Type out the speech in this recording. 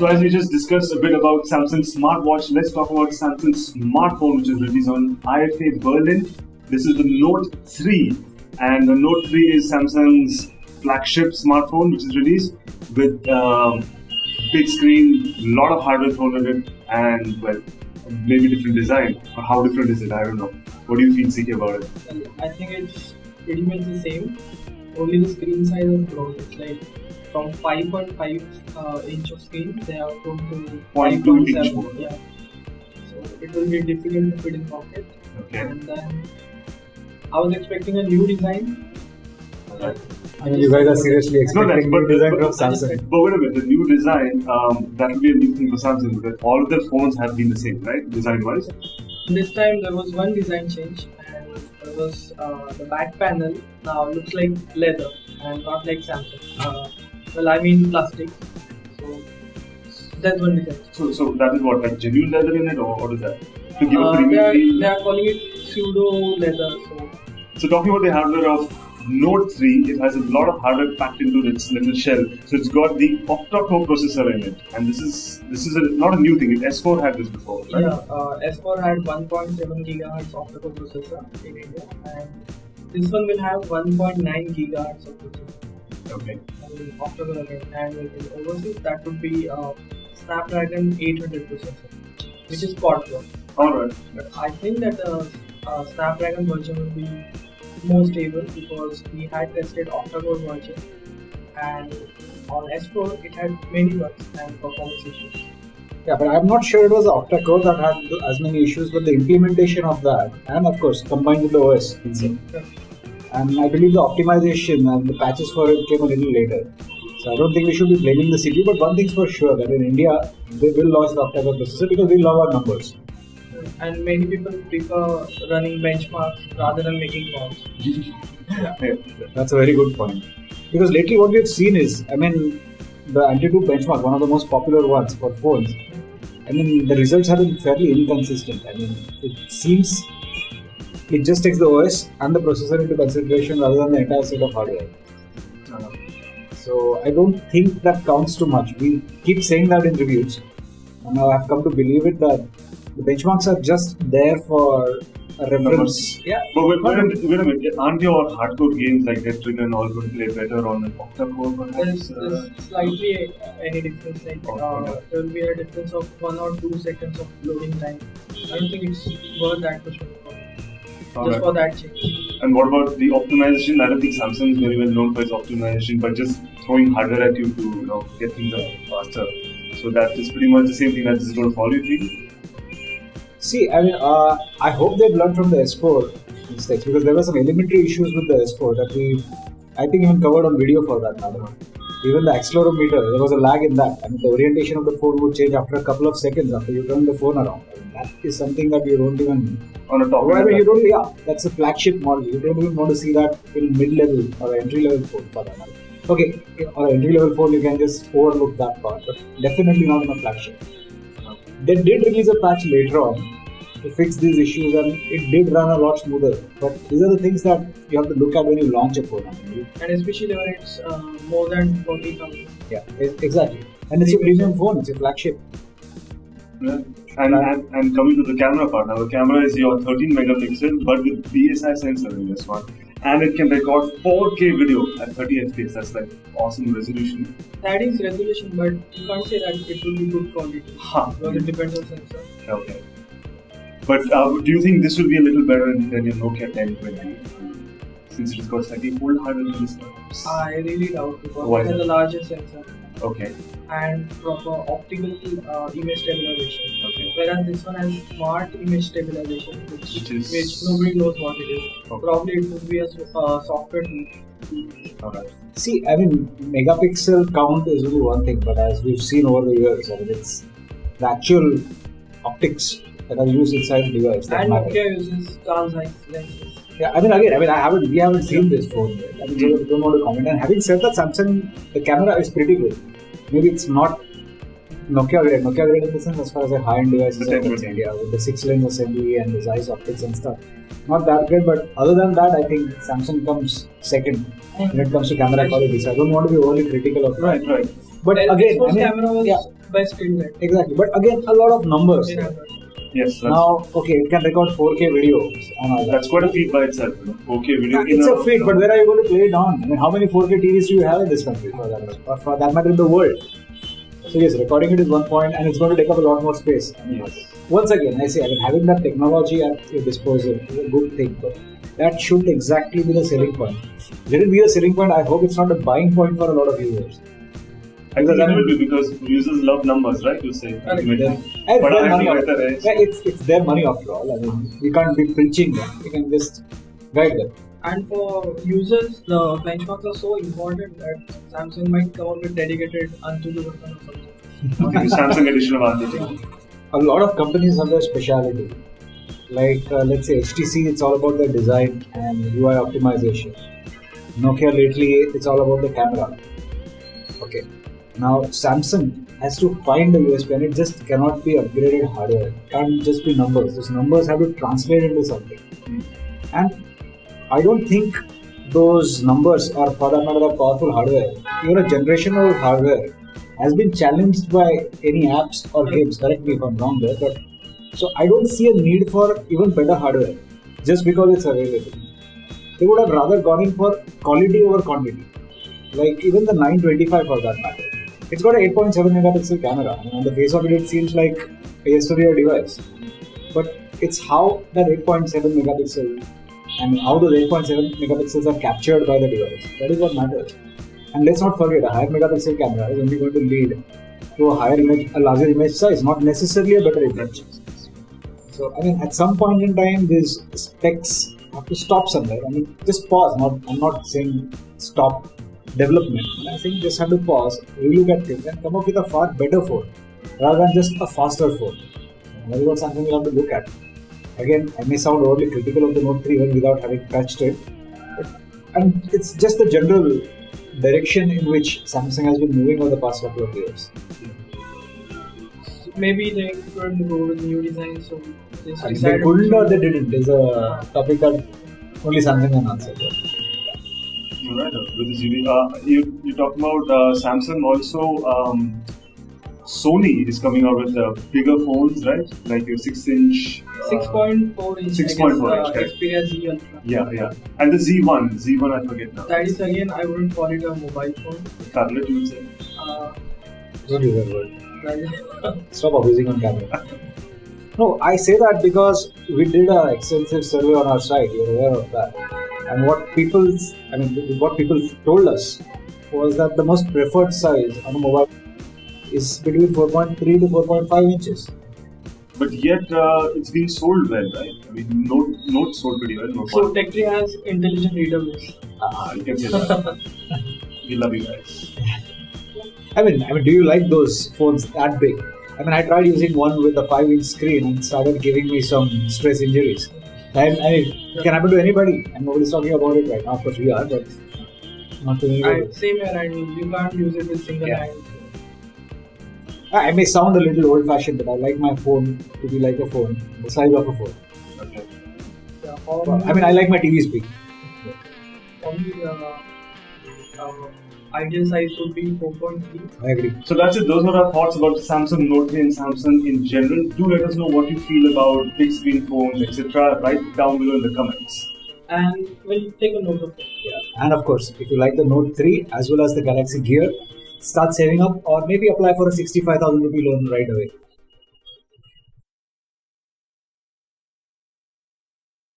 So as we just discussed a bit about Samsung's smartwatch, let's talk about Samsung's smartphone, which is released on IFA Berlin. This is the Note 3, and the Note 3 is Samsung's flagship smartphone, which is released with big screen, lot of hardware thrown at it, and well, maybe different design. Or how different is it? I don't know. What do you feel, CK, about it? Well, I think it's pretty much the same. Only the screen size has grown. It's like from 5.5 inch of screen, they have grown to 0.2 inch more. Yeah. So it will be difficult to fit in pocket. Okay. And then I was expecting a new design. Alright. I mean, you guys are seriously expecting new design from Samsung. But wait a minute, the new design, that will be a new thing for Samsung because all of their phones have been the same, right? Design-wise. This time there was one design change, and there was the back panel now looks like leather and not like Samsung. Plastic. So that's one design. So that is what, like genuine leather in it, or what is that? To give a They premium feel? are calling it pseudo leather. So talking about the hardware of Note 3, it has a lot of hardware packed into its little shell. So it's got the octa-core processor in it, and this is not a new thing. S4 had this before, right? Yeah, S4 had 1.7 gigahertz octa-core processor in India, and this one will have 1.9 gigahertz of processor. Okay. And octa-core again, and in overseas that would be Snapdragon 800 processor, which is quad-core. Alright. I think that the Snapdragon version will be more stable because we had tested octa-core version, and on S4 it had many bugs and performance issues. Yeah, but I'm not sure it was the octa-core that had as many issues, but the implementation of that, and of course combined with the OS itself. And I believe the optimization and the patches for it came a little later. So I don't think we should be blaming the CPU, but one thing's for sure that in India they will launch the octa-core processor because we love our numbers. And many people prefer running benchmarks rather than making calls. Yeah, that's a very good point. Because lately what we've seen is, the Antutu benchmark, one of the most popular ones for phones, the results have been fairly inconsistent. It seems it just takes the OS and the processor into consideration rather than the entire set of hardware. So I don't think that counts too much. We keep saying that in reviews, and now I've come to believe it that the benchmarks are just there for a reference. Yeah. But wait a minute, aren't your hardcore games like Death Trigger and all going to play better on an octa-core perhaps? There's slightly any difference, like there will be a difference of 1 or 2 seconds of loading time. I don't think it's worth that much just for that change. And what about the optimization? I don't think Samsung is very well known for its optimization, but just throwing hardware at you to get things up faster. So that is pretty much the same thing that this is going to follow, you think? See, I hope they've learned from the S4 mistakes because there were some elementary issues with the S4 that we, I think, even covered on video for that matter. Even the accelerometer, there was a lag in that, and the orientation of the phone would change after a couple of seconds after you turn the phone around. That is something that you don't even. On a top. That's a flagship model. You don't even want to see that in mid-level or entry-level phone for that matter. Okay, on an entry-level phone you can just overlook that part, but definitely not on a flagship. They did release a patch later on to fix these issues, and it did run a lot smoother. But these are the things that you have to look at when you launch a phone. And especially when it's more than 40,000. Yeah, exactly. And it's a premium phone, it's a flagship. Yeah. And coming to the camera part, now the camera is your 13 megapixel but with BSI sensor in this one. And it can record 4K video at 30 FPS. That's like awesome resolution. That is resolution, but you can't say that it will be good quality. Because it depends on sensor. Okay. But do you think this will be a little better than your Nokia 1020? Since it's got slightly old hardware in this one? I really doubt because it has a larger sensor. Okay. And proper optical image stabilization. Okay. Whereas this one has smart image stabilization, which nobody knows what it is. Okay. Probably it would be a software tool. Alright. See, megapixel count is only one thing, but as we've seen over the years, it's the actual optics that are used inside the device that and matter. Nokia uses Carl-Zeiss lenses. Yeah, we haven't seen this phone yet. So we don't want to comment. And having said that, Samsung, the camera is pretty good. Maybe it's not Nokia grade in the sense as far as the high-end devices are concerned, with the 6-lens assembly and the Zeiss optics and stuff. not that great, but other than that, I think Samsung comes second when it comes to camera quality. So I don't want to be overly critical of that. Right. But again, I mean, camera was best in that. exactly. But again, a lot of numbers. Yes. Now, okay, it can record 4K videos and all that. That's quite a feat by itself. 4K video. It's a feat, but where are you going to play it on? I mean, how many 4K TVs do you have in this country, for that matter, or for that matter in the world? So yes, recording it is one point, and it's going to take up a lot more space. Yes. Once again, I say, I mean, having that technology at your disposal is a good thing, but that should exactly be the selling point. Let it be a selling point. I hope it's not a buying point for a lot of users. I think it will be because users love numbers, right? You say. It's their money after all. I mean, we can't be preaching them. We can just guide them. And for users, the benchmarks are so important that Samsung might come up with dedicated Antutu or something. Samsung edition of Antutu. A lot of companies have their speciality. Like let's say HTC, it's all about the design and UI optimization. Nokia lately, it's all about the camera. Okay. Now Samsung has to find a USP, and it just cannot be upgraded hardware. It can't just be numbers. Those numbers have to translate into something. And I don't think those numbers are, for that matter, the powerful hardware. Even a generation old hardware has been challenged by any apps or games. Correct me if I'm wrong there, but so I don't see a need for even better hardware just because it's available. They would have rather gone in for quality over quantity. Like even the 925 for that matter. It's got an 8.7 megapixel camera. I mean, on the face of it, it seems like a yesterday device. But it's how that 8.7 megapixel and how those 8.7 megapixels are captured by the device. That is what matters. And let's not forget, a higher megapixel camera is only going to lead to a larger image size, not necessarily a better image. So, I mean, at some point in time, these specs have to stop somewhere. I mean, just pause. I'm not saying stop development. I think just have to pause, relook at things, and come up with a far better phone rather than just a faster phone. That is what something we have to look at. Again, I may sound overly critical of the Note 3 even without having touched it, and it's just the general direction in which Samsung has been moving over the past couple of years. Maybe they couldn't go with new design, so they couldn't or they didn't. There's a topic that only Samsung can answer. Right, with this you talked about Samsung also. Sony is coming out with bigger phones, right? Like your 6-inch, 6.4 inch, 6.4 inch, Xperia Z Ultra. Yeah, and the Z1 I forget now. That is again, I wouldn't call it a mobile phone. Tablet, you would say. Don't use that word. Stop abusing on camera. No, I say that because we did an extensive survey on our site. You're aware of that. And what people told us was that the most preferred size on a mobile is between 4.3 to 4.5 inches. But yet it's being sold well, right? I mean, Note sold pretty well. So TechTree has intelligent readables. You can say that. We love you guys. I mean, do you like those phones that big? I mean, I tried using one with a 5-inch screen and it started giving me some stress injuries. It can happen to anybody, and nobody's talking about it right now. Of course, we are, but not to anybody. Same here, I mean, you can't use it with single hand. I may sound a little old-fashioned, but I like my phone to be like a phone, the size of a phone. Okay. Yeah, I like my TV's big. For me, ideal size would be 4.3. I agree. So that's it. Those are our thoughts about Samsung Note 3 and Samsung in general. Do let us know what you feel about big screen phones, etc. Write it down below in the comments. And we'll take a note of it. Yeah. And of course, if you like the Note 3 as well as the Galaxy Gear, start saving up or maybe apply for a 65,000 rupee loan right away.